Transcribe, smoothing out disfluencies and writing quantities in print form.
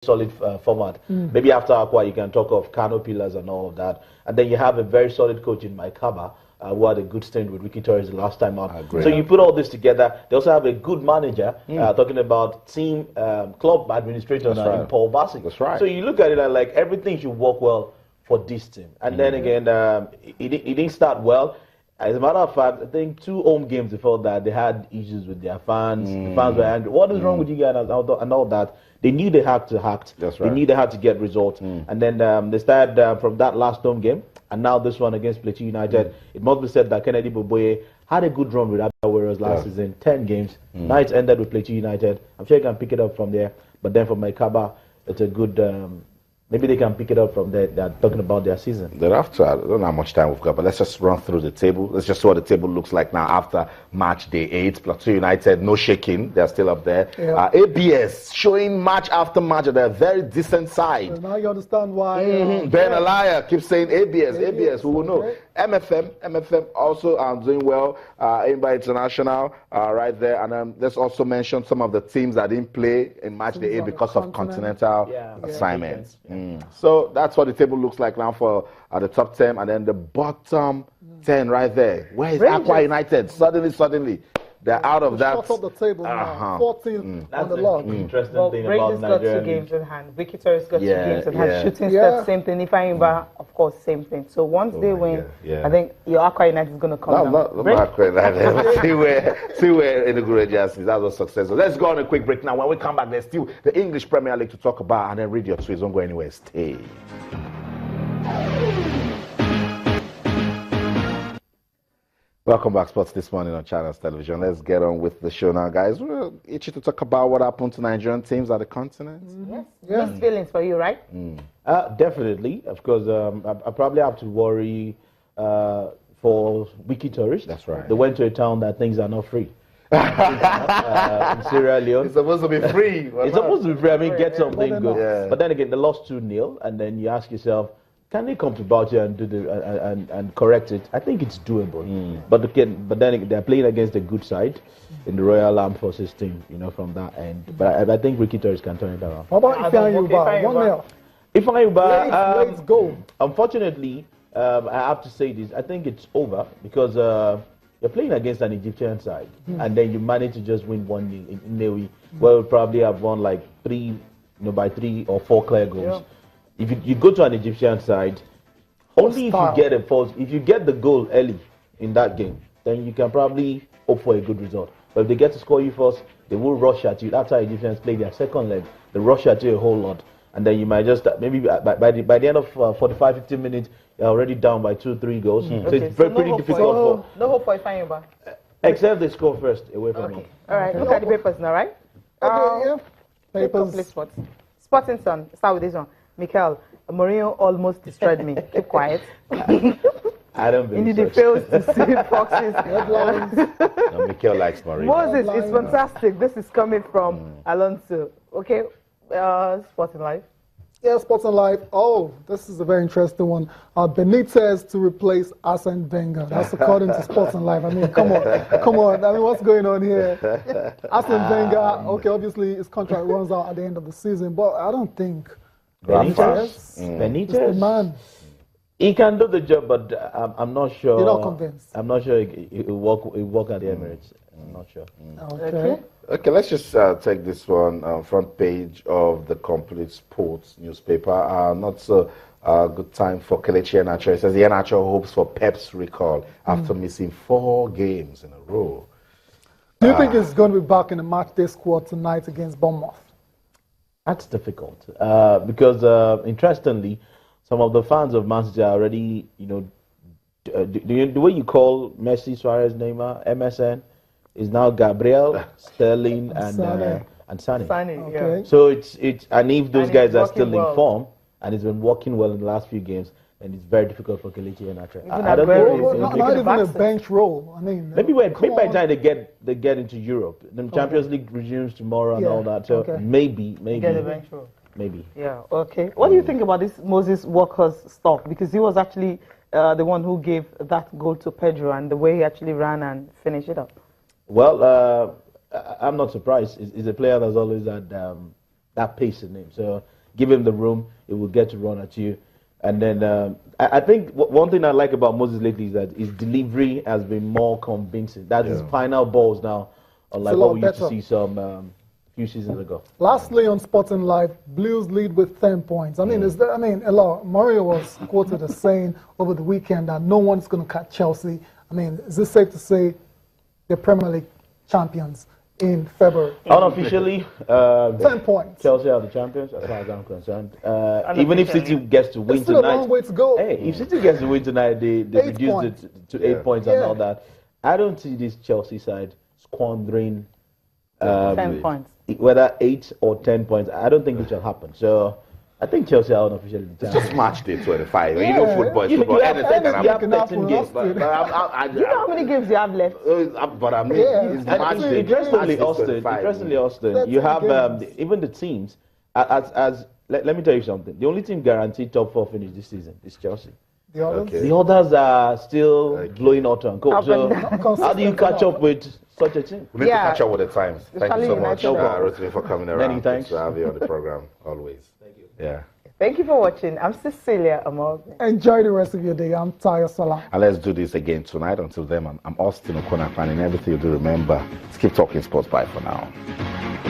solid format. Maybe after Aqua, you can talk of Kano Pillars and all of that. And then you have a very solid coach in Mike Kaba, who had a good stint with Ricky Torres the last time out. So you put all this together. They also have a good manager, talking about team club administrator in Paul Bassett. That's right. So you look at it and like everything should work well for this team. And then again, it didn't start well. As a matter of fact, I think 2 home games before that, they had issues with their fans. The fans were angry. What is wrong with you guys and all that? They knew they had to act. That's right. They knew they had to get results. And then they started from that last home game, and now this one against Plateau United. It must be said that Kennedy Boboye had a good run with Abia Warriors last season, 10 games. Now it's ended with Plateau United. I'm sure you can pick it up from there. But then for Maikaba, it's a good... maybe they can pick it up from there. They're talking about their season. Thereafter, I don't know how much time we've got, but let's just run through the table. Let's just see what the table looks like now after match day 8. Plateau United, no shaking. They're still up there. ABS showing match after match that they're a very decent side. So now you understand why. Ben Alaya keeps saying ABS, we will know. MFM also doing well. Imba International right there. And let's also mention some of the teams that didn't play in match day 8 because of continental assignments. So that's what the table looks like now for the top 10, and then the bottom 10 right there. Where is Aqua United? Suddenly, they're out of that. Shot up the table now. 14 on the log. Interesting thing about got 2 games in hand. Ricky Torres got 2 games in hand. Shooting Stars, same thing. Ifeanyi, of course, same thing. So once they win, I think your Aqua United is going to come down. Not Aqua United. see where Enugu Rangers is. That was successful. Let's go on a quick break now. When we come back, there's still the English Premier League to talk about, and then read your tweets. Don't go anywhere. Stay. Welcome back, Sports This Morning on Channels Television. Let's get on with the show now, guys. We're itchy to talk about what happened to Nigerian teams at the continent. Yes. Mixed feelings for you, right? Definitely. Of course, I probably have to worry for wiki tourists. That's right. They went to a town that things are not free. In Sierra Leone. It's supposed to be free. It's supposed to be free. I mean, get something good. Yeah. But then again, they lost 2-0, and then you ask yourself, can they come to Bauchi and do and correct it? I think it's doable. But then they're playing against a good side in the Royal Armed Forces team, from that end. But I think Ricky Torres can turn it around. How about Ifeanyi 1-0? Ifeanyi let's go. Unfortunately, I have to say this. I think it's over because you're playing against an Egyptian side, and then you manage to just win 1-0 in Newi, where we probably have won like 3, by 3 or 4 clear goals. If you go to an Egyptian side, only if you get the goal early in that game, then you can probably hope for a good result. But if they get to score you first, they will rush at you. That's how Egyptians play their second leg. They rush at you a whole lot. And then you might just, maybe by the end of 45, 50 minutes, you're already down by 2-3 goals. So it's pretty difficult. No hope for Ifeanyi. Except they score first away from home. All right, look at the papers now, right? Papers. Sporting Sun, start with this one. Mikel, Mourinho almost destroyed me. Keep quiet. I don't believe Indeed, he fails to see Fox's No, Mikel likes Mourinho. Moses, it's fantastic. This is coming from Alonso. Okay, Sporting Life. Yeah, Sporting Life. Oh, this is a very interesting one. Benitez to replace Arsene Wenger. That's according to Sporting Life. I mean, come on. I mean, what's going on here? Arsene Wenger, okay, obviously his contract runs out at the end of the season, but I don't think Benitez? is the man. He can do the job, but I'm not sure. You're not convinced? I'm not sure it will work at the Emirates. I'm not sure. Okay, let's just take this one, front page of the Complete Sports newspaper. Not so good time for Kelechi Iheanacho. It says Iheanacho hopes for Pep's recall after missing 4 games in a row. Do you think he's going to be back in the match day squad tonight against Bournemouth? That's difficult because, interestingly, some of the fans of Man City are already, the way you call Messi, Suarez, Neymar, MSN, is now Gabriel, Sterling, and Sané. Okay. So it's and if those guys are still in form and it's been working well in the last few games, then it's very difficult for Kelechi Iheanacho. I don't think not even a bench role. I mean, maybe by the time they get into Europe, the Champions League resumes tomorrow and all that. So maybe get a bench role. Maybe. Yeah. Okay. What do you think about this Moses Walker's stuff? Because he was actually the one who gave that goal to Pedro, and the way he actually ran and finished it up. Well, I'm not surprised. He's a player that's always had that that pace in him. So give him the room, he will get to run at you. And then I think one thing I like about Moses lately is that his delivery has been more convincing. That his final balls now are like what we used to see some few seasons ago. Lastly, on Sporting Life, Blues lead with 10 points. I mean, Mario was quoted as saying over the weekend that no one's going to catch Chelsea. I mean, is it safe to say they're Premier League champions in February? Unofficially, 10 points. Chelsea are the champions, as far as I'm concerned. Even if City gets to win It's still tonight, a long way to go. hey, if City gets to win tonight, they reduce it to 8 points and all that. I don't see this Chelsea side squandering 10 points. Whether 8 or 10 points. I don't think it will happen. So I think Chelsea are unofficially the champions. Just match day 25. You know, football is football. You have Anything can happen. 13 games. Do you know how many games you have left? But I mean, it's match day. Interestingly, Austin, you have even the teams. Let me tell you something. The only team guaranteed top 4 finish this season is Chelsea. The others? The others are still blowing out on coke. So how do you catch up with such a team? We need to catch up with the times. Thank you so much, No Rotimi, for coming around. Many thanks. To have you on the program, always. Thank you. Yeah. Thank you for watching. I'm Cecilia Amor. Enjoy the rest of your day. I'm Tayo Salam. And let's do this again tonight. Until then, I'm Austin Okonakwan, and everything you do, remember, let's keep talking sports. Bye for now.